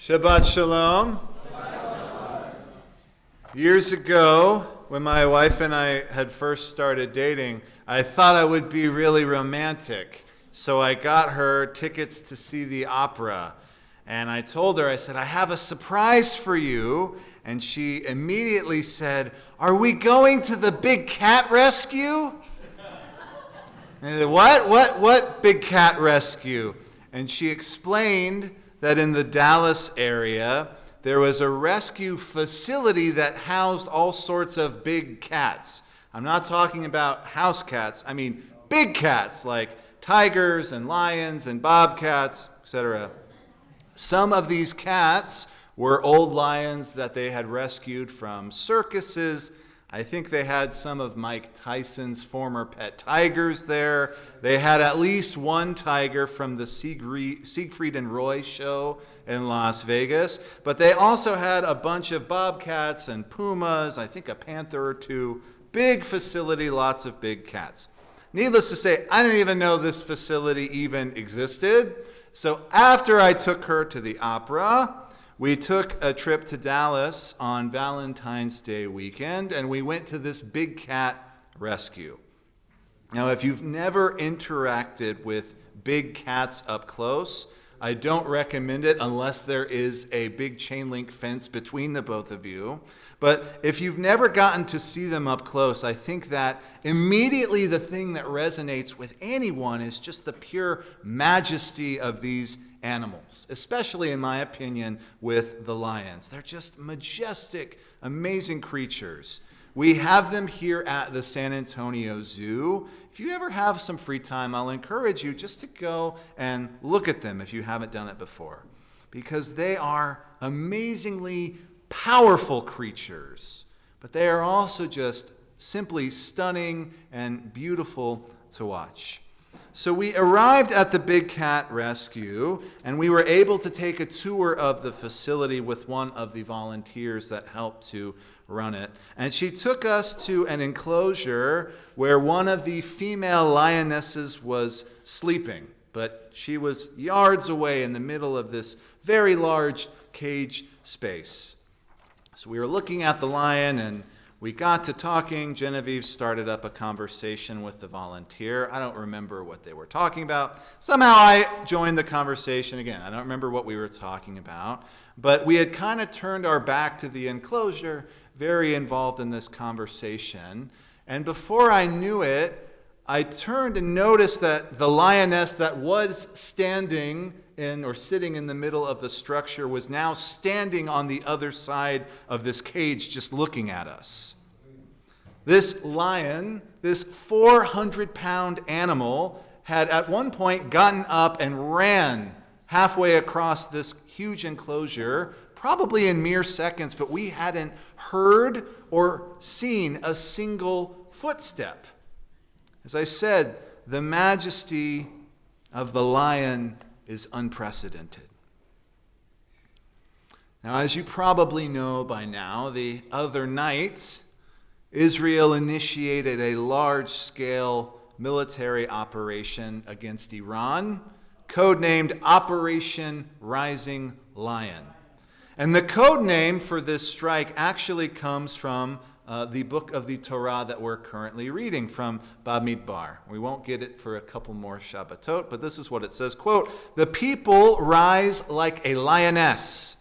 Shabbat Shalom. Years ago, when my wife and I had first started dating, I thought I would be really romantic. So I got her tickets to see the opera. And I told her, I said, I have a surprise for you. And she immediately said, are we going to the big cat rescue? And I said, what big cat rescue? And she explained that in the Dallas area, there was a rescue facility that housed all sorts of big cats. I'm not talking about house cats. I mean big cats like tigers and lions and bobcats, etc. Some of these cats were old lions that they had rescued from circuses. I think they had some of Mike Tyson's former pet tigers there. They had at least one tiger from the Siegfried and Roy show in Las Vegas. But they also had a bunch of bobcats and pumas, I think a panther or two. Big facility, lots of big cats. Needless to say, I didn't even know this facility even existed. So after I took her to the opera, we took a trip to Dallas on Valentine's Day weekend, and we went to this big cat rescue. Now, if you've never interacted with big cats up close, I don't recommend it unless there is a big chain link fence between the both of you. But if you've never gotten to see them up close, I think that immediately the thing that resonates with anyone is just the pure majesty of these animals, especially in my opinion with the lions. They're just majestic, amazing creatures. We have them here at the San Antonio Zoo. If you ever have some free time, I'll encourage you just to go and look at them if you haven't done it before, because they are amazingly powerful creatures, but they are also just simply stunning and beautiful to watch. So we arrived at the Big Cat Rescue, and we were able to take a tour of the facility with one of the volunteers that helped to run it. And she took us to an enclosure where one of the female lionesses was sleeping, but she was yards away in the middle of this very large cage space. So we were looking at the lion, and we got to talking. Genevieve started up a conversation with the volunteer. I don't remember what they were talking about. Somehow I joined the conversation again. I don't remember what we were talking about. But we had kind of turned our back to the enclosure, very involved in this conversation. And before I knew it, I turned and noticed that the lioness that was standing in or sitting in the middle of the structure was now standing on the other side of this cage just looking at us. This lion, this 400-pound animal, had at one point gotten up and ran halfway across this huge enclosure, probably in mere seconds, but we hadn't heard or seen a single footstep. As I said, the majesty of the lion is unprecedented. Now, as you probably know by now, the other night, Israel initiated a large-scale military operation against Iran, codenamed Operation Rising Lion. And the code name for this strike actually comes from the book of the Torah that we're currently reading from Bamidbar. We won't get it for a couple more Shabbatot, but this is what it says, quote, "The people rise like a lioness.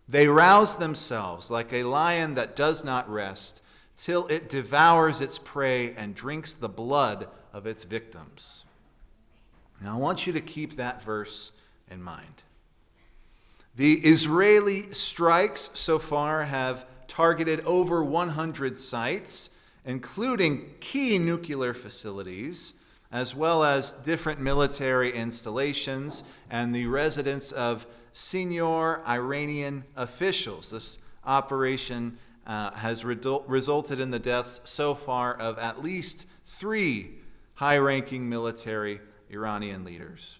They rouse themselves like a lion that does not rest till it devours its prey and drinks the blood of its victims." Now I want you to keep that verse in mind. The Israeli strikes so far have targeted over 100 sites, including key nuclear facilities, as well as different military installations and the residence of senior Iranian officials. This operation has resulted in the deaths so far of at least 3 high-ranking military Iranian leaders.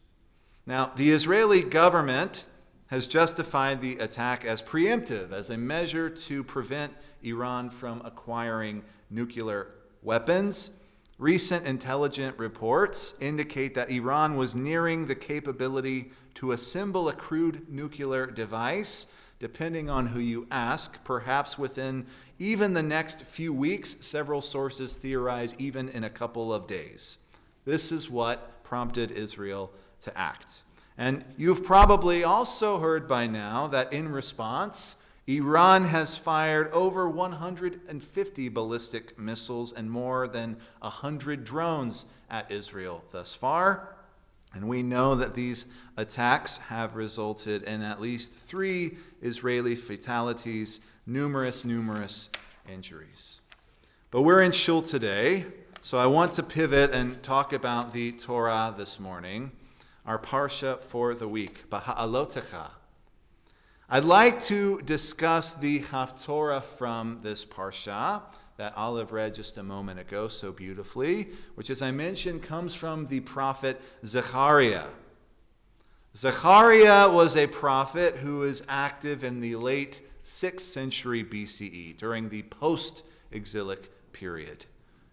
Now, the Israeli government has justified the attack as preemptive, as a measure to prevent Iran from acquiring nuclear weapons. Recent intelligence reports indicate that Iran was nearing the capability to assemble a crude nuclear device, depending on who you ask, perhaps within even the next few weeks. Several sources theorize even in a couple of days. This is what prompted Israel to act. And you've probably also heard by now that in response, Iran has fired over 150 ballistic missiles and more than 100 drones at Israel thus far. And we know that these attacks have resulted in at least 3 Israeli fatalities, numerous injuries. But we're in Shul today, so I want to pivot and talk about the Torah this morning, our Parsha for the week, Beha'alotecha. I'd like to discuss the Haftorah from this Parsha that Olive read just a moment ago so beautifully, which, as I mentioned, comes from the prophet Zechariah. Zechariah was a prophet who is active in the late 6th century BCE, during the post-exilic period.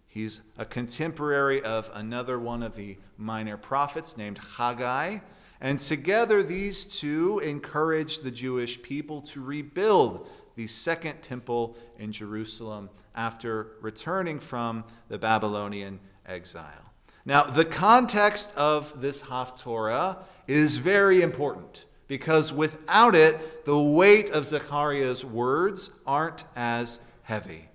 He's a contemporary of another one of the minor prophets named Haggai, and together these two encouraged the Jewish people to rebuild the second temple in Jerusalem after returning from the Babylonian exile. Now, the context of this Haftorah is very important, because without it, the weight of Zechariah's words aren't as heavy.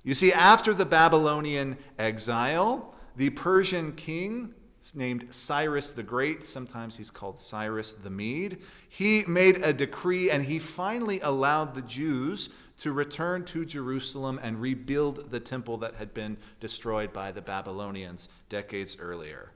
You see, after the Babylonian exile, the Persian king named Cyrus the Great, sometimes he's called Cyrus the Mede, he made a decree and he finally allowed the Jews to return to Jerusalem and rebuild the temple that had been destroyed by the Babylonians decades earlier.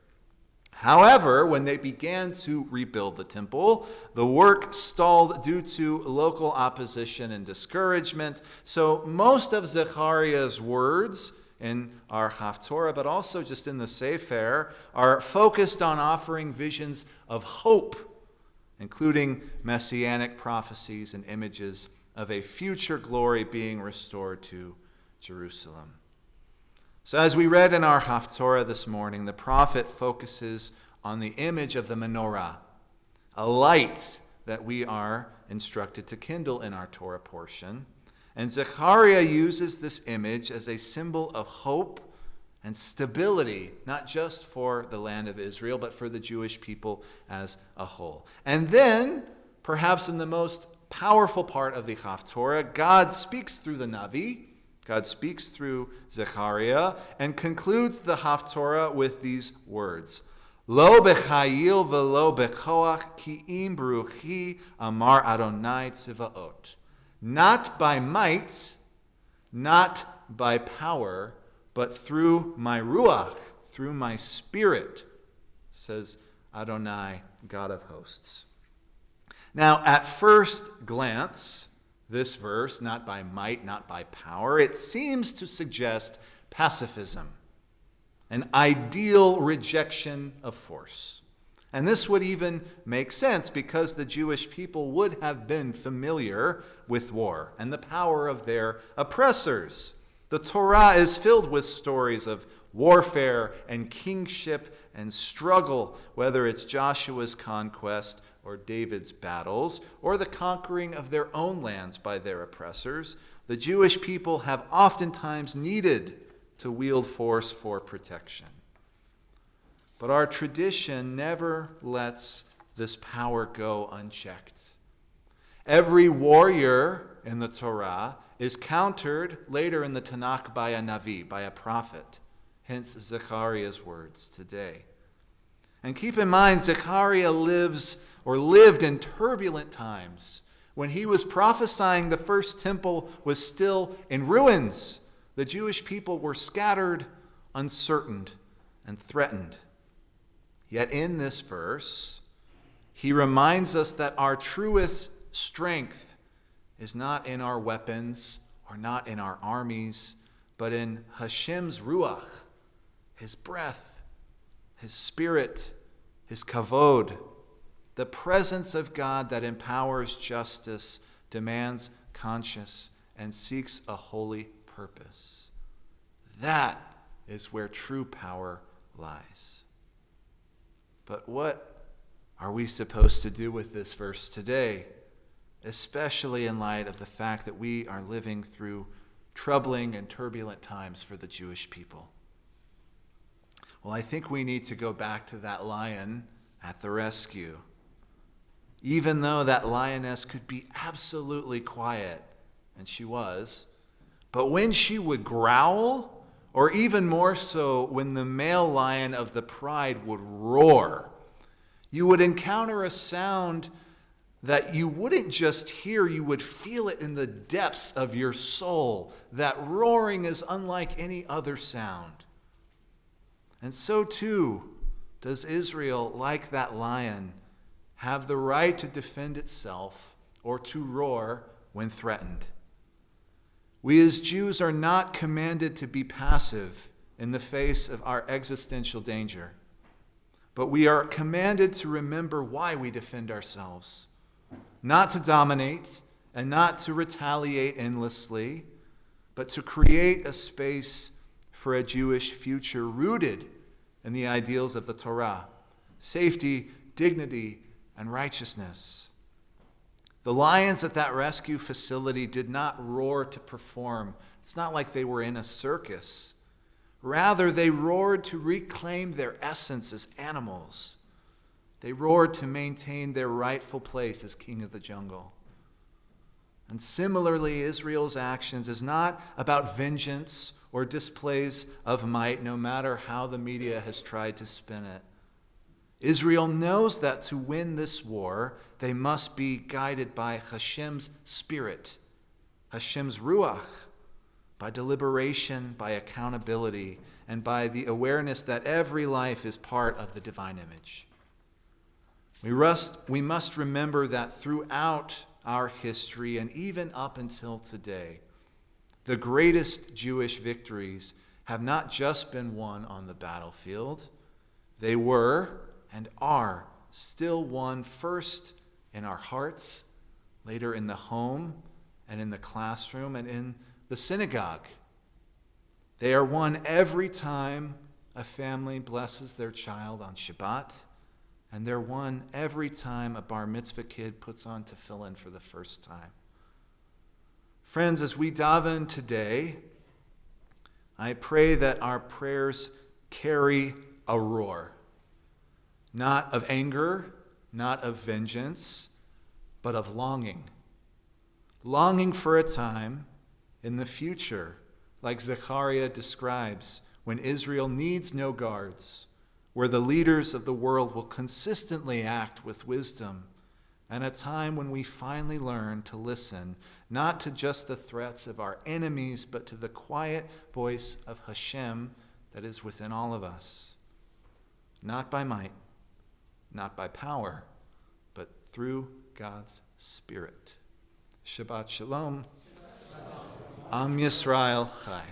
However, when they began to rebuild the temple, the work stalled due to local opposition and discouragement. So most of Zechariah's words in our Haftorah, but also just in the Sefer, are focused on offering visions of hope, including messianic prophecies and images of a future glory being restored to Jerusalem. So as we read in our Haftorah this morning, the prophet focuses on the image of the menorah, a light that we are instructed to kindle in our Torah portion. And Zechariah uses this image as a symbol of hope and stability, not just for the land of Israel, but for the Jewish people as a whole. And then, perhaps in the most powerful part of the Haftorah, God speaks through the Navi, God speaks through Zechariah, and concludes the Haftorah with these words: Lo bechayil velo bekoach ki im bruchi amar Adonai tzivaot. Not by might, not by power, but through my ruach, through my spirit, says Adonai, God of hosts. Now, at first glance, this verse, not by might, not by power, it seems to suggest pacifism, an ideal rejection of force. And this would even make sense because the Jewish people would have been familiar with war and the power of their oppressors. The Torah is filled with stories of warfare and kingship and struggle, whether it's Joshua's conquest or David's battles, or the conquering of their own lands by their oppressors. The Jewish people have oftentimes needed to wield force for protection. But our tradition never lets this power go unchecked. Every warrior in the Torah is countered later in the Tanakh by a Navi, by a prophet, hence Zechariah's words today. And keep in mind, Zechariah lived in turbulent times. When he was prophesying, the first temple was still in ruins. The Jewish people were scattered, uncertain, and threatened. Yet in this verse, he reminds us that our truest strength is not in our weapons or not in our armies, but in Hashem's ruach, his breath, his spirit, his kavod, the presence of God that empowers justice, demands conscience, and seeks a holy purpose. That is where true power lies. But what are we supposed to do with this verse today, especially in light of the fact that we are living through troubling and turbulent times for the Jewish people? Well, I think we need to go back to that lion at the rescue. Even though that lioness could be absolutely quiet, and she was, but when she would growl, or even more so when the male lion of the pride would roar, you would encounter a sound that you wouldn't just hear, you would feel it in the depths of your soul. That roaring is unlike any other sound. And so too does Israel, like that lion, have the right to defend itself or to roar when threatened. We as Jews are not commanded to be passive in the face of our existential danger, but we are commanded to remember why we defend ourselves. Not to dominate and not to retaliate endlessly, but to create a space for a Jewish future rooted in the ideals of the Torah: safety, dignity, and righteousness. The lions at that rescue facility did not roar to perform. It's not like they were in a circus. Rather, they roared to reclaim their essence as animals. They roared to maintain their rightful place as king of the jungle. And similarly, Israel's actions is not about vengeance or displays of might, no matter how the media has tried to spin it. Israel knows that to win this war, they must be guided by Hashem's spirit, Hashem's ruach, by deliberation, by accountability, and by the awareness that every life is part of the divine image. We must remember that throughout our history, and even up until today, the greatest Jewish victories have not just been won on the battlefield. They were and are still won first in our hearts, later in the home and in the classroom and in the synagogue. They are won every time a family blesses their child on Shabbat, and they're won every time a bar mitzvah kid puts on tefillin for the first time. Friends, as we daven today, I pray that our prayers carry a roar, not of anger, not of vengeance, but of longing. Longing for a time in the future, like Zechariah describes, when Israel needs no guards, where the leaders of the world will consistently act with wisdom, and a time when we finally learn to listen, not to just the threats of our enemies, but to the quiet voice of Hashem that is within all of us. Not by might, not by power, but through God's Spirit. Shabbat Shalom. Am Yisrael Chai.